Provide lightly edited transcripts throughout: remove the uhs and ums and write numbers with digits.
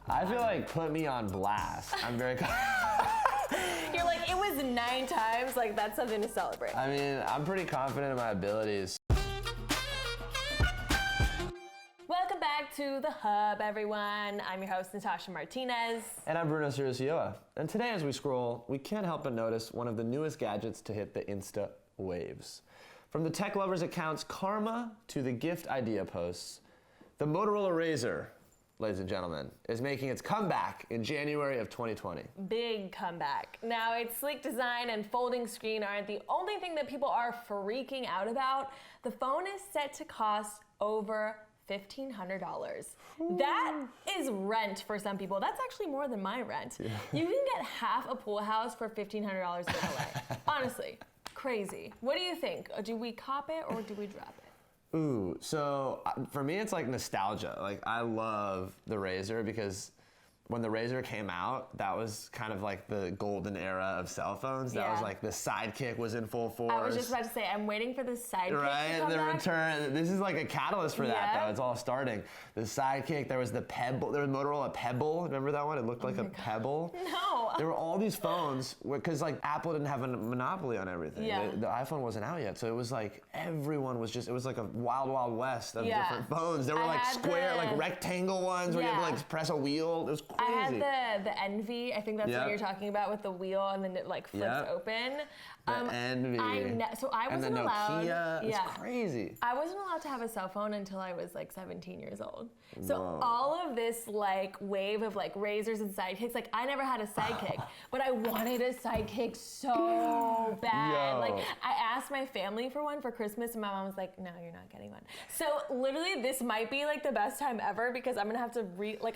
I feel like put me on blast. I'm very You're like, it was 9 times, like that's something to celebrate. I mean, I'm pretty confident in my abilities. Welcome back to The Hub, everyone. I'm your host, Natasha Martinez. And I'm Bruno Cirucioa. And today as we scroll, we can't help but notice one of the newest gadgets to hit the Insta waves. From the tech lovers accounts Karma to the gift idea posts, the Motorola Razr, ladies and gentlemen, is making its comeback in January of 2020. Big comeback. Now, its sleek design and folding screen aren't the only thing that people are freaking out about. The phone is set to cost over $1,500. That is rent for some people. That's actually more than my rent. Yeah. You can get half a pool house for $1,500 in LA. Honestly, crazy. What do you think? Do we cop it or do we drop it? Ooh, so for me, it's like nostalgia. Like, I love the Razr because when the Razr came out, that was kind of like the golden era of cell phones. That was like the Sidekick was in full force. I was just about to say, I'm waiting for the Sidekick to come back. Return. This is like a catalyst for that, though. It's all starting. The Sidekick, there was the Pebble. There was Motorola Pebble. Remember that one? It looked like a Pebble. No. There were all these phones because like Apple didn't have a monopoly on everything. Yeah. The iPhone wasn't out yet, so it was like everyone was just. It was like a wild, wild west of different phones. There were like square, like rectangle ones where you had to like press a wheel. It was crazy. I had the Envy. I think that's what you're talking about with the wheel, and then it like flips open. The Envy. So I wasn't allowed. Nokia. It's crazy. I wasn't allowed to have a cell phone until I was like 17 years old. So all of this like wave of like Razrs and Sidekicks, like I never had a Sidekick, but I wanted a Sidekick so bad. Like I asked my family for one for Christmas, and my mom was like, "No, you're not getting one." So literally, this might be like the best time ever because I'm gonna have to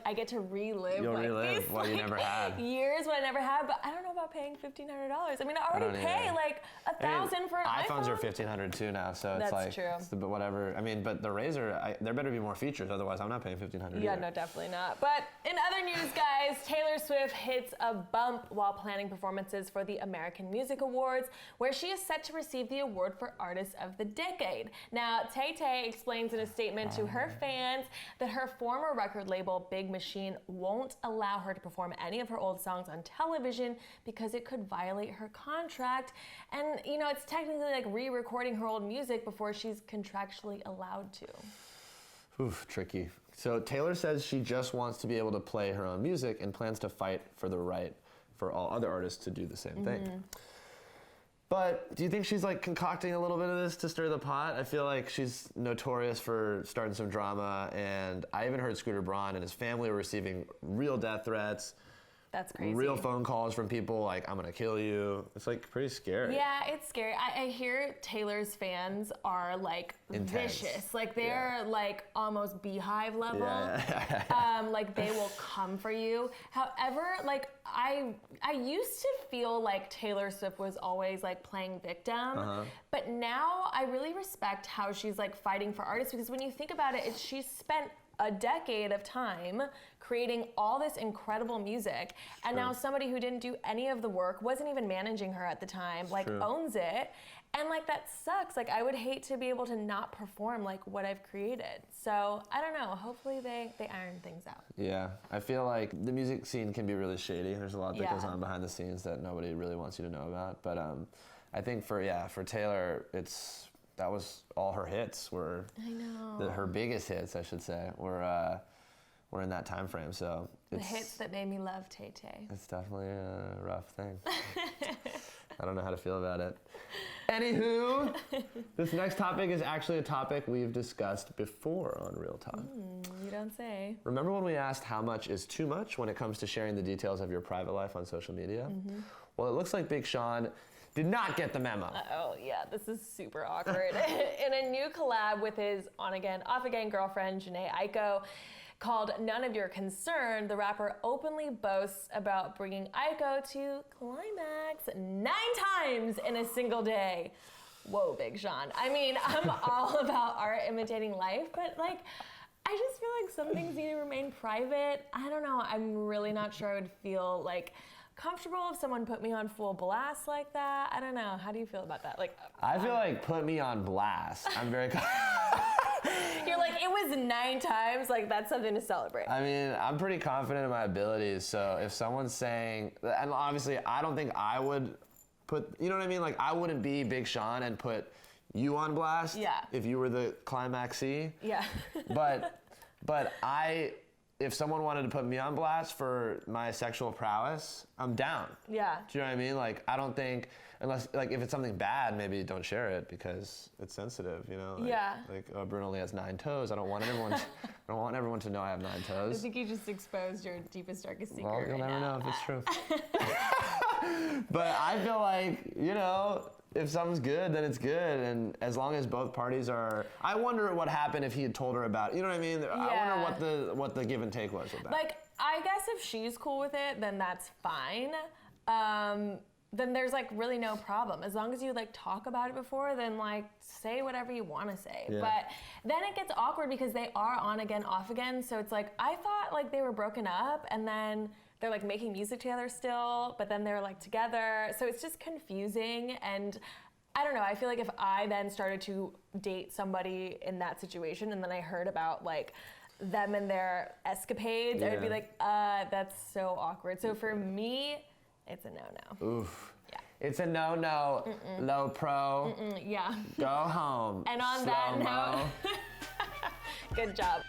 I get to relive. You'll like relive these, what you never had. Years what I never had, but I don't know about paying $1,500. I mean, I already pay like $1,000 for an iPhones iPhone. are $1,500 too now, so it's That's like true. It's whatever. I mean, but the Razr, there better be more features, otherwise I'm not paying $1,500. Yeah, no, definitely not. But in other news, guys, Taylor Swift hits a bump while planning performances for the American Music Awards, where she is set to receive the award for Artist of the Decade. Now, Tay-Tay explains in a statement to her fans that her former record label, Big Machine, won't allow her to perform any of her old songs on television because it could violate her contract. And, you know, it's technically like re-recording her old music before she's contractually allowed to. Oof, tricky. So Taylor says she just wants to be able to play her own music and plans to fight for the right for all other artists to do the same thing. But do you think she's like concocting a little bit of this to stir the pot? I feel like she's notorious for starting some drama, and I even heard Scooter Braun and his family were receiving real death threats. That's crazy. Real phone calls from people like, I'm gonna kill you. It's like pretty scary. Yeah, it's scary. I hear Taylor's fans are like intense. Vicious. Like they're like almost beehive level. Like they will come for you. However, like I used to feel like Taylor Swift was always like playing victim. But now I really respect how she's like fighting for artists, because when you think about it, she's spent a decade of time creating all this incredible music, and now somebody who didn't do any of the work, wasn't even managing her at the time, like owns it, and like that sucks. Like I would hate to be able to not perform like what I've created. So I don't know, hopefully they iron things out. Yeah, I feel like the music scene can be really shady. There's a lot that goes on behind the scenes that nobody really wants you to know about, but I think for Taylor, that was all her hits were. I know. Her biggest hits, I should say, were in that time frame. So the hits that made me love Tay-Tay. It's definitely a rough thing. I don't know how to feel about it. Anywho, this next topic is actually a topic we've discussed before on Real Talk. You don't say. Remember when we asked how much is too much when it comes to sharing the details of your private life on social media? Well, it looks like Big Sean did not get the memo. Oh yeah, this is super awkward. In a new collab with his on-again, off-again girlfriend, Jhené Aiko, called None of Your Concern, the rapper openly boasts about bringing Aiko to climax 9 times in a single day. Whoa, Big Sean. I mean, I'm all about art imitating life, but like, I just feel like some things need to remain private. I don't know, I'm really not sure I would feel like comfortable if someone put me on full blast like that. I don't know. How do you feel about that? Like, I feel like put me on blast. I'm very You're like, it was 9 times. Like, that's something to celebrate. I mean, I'm pretty confident in my abilities. So if someone's saying, and obviously I don't think I would put, you know what I mean? Like, I wouldn't be Big Sean and put you on blast. Yeah. If you were the climaxee. Yeah. But if someone wanted to put me on blast for my sexual prowess, I'm down. Yeah. Do you know what I mean? Like, I don't think, unless, like, if it's something bad, maybe don't share it because it's sensitive, you know? Like, Yeah. Like, oh, Bruno only has 9 toes. I don't want everyone to know I have 9 I toes. think you just exposed your deepest, darkest secret. Well, you'll right never now. know if it's true. But I feel like, you know, if something's good, then it's good. And as long as both parties are, I wonder what happened if he had told her about, you know what I mean? I wonder what the give and take was with that. Like, I guess if she's cool with it, then that's fine. Then there's like really no problem. As long as you like talk about it before, then like say whatever you want to say. Yeah. But then it gets awkward because they are on again, off again. So it's like, I thought like they were broken up and then they're like making music together still, but then they're like together. So it's just confusing. And I don't know, I feel like if I then started to date somebody in that situation and then I heard about like them and their escapades, I would be like, that's so awkward. So for me, it's a no-no. Oof. Yeah. It's a no-no, low pro, Yeah. go home. And on that Slow-mo. note, good job.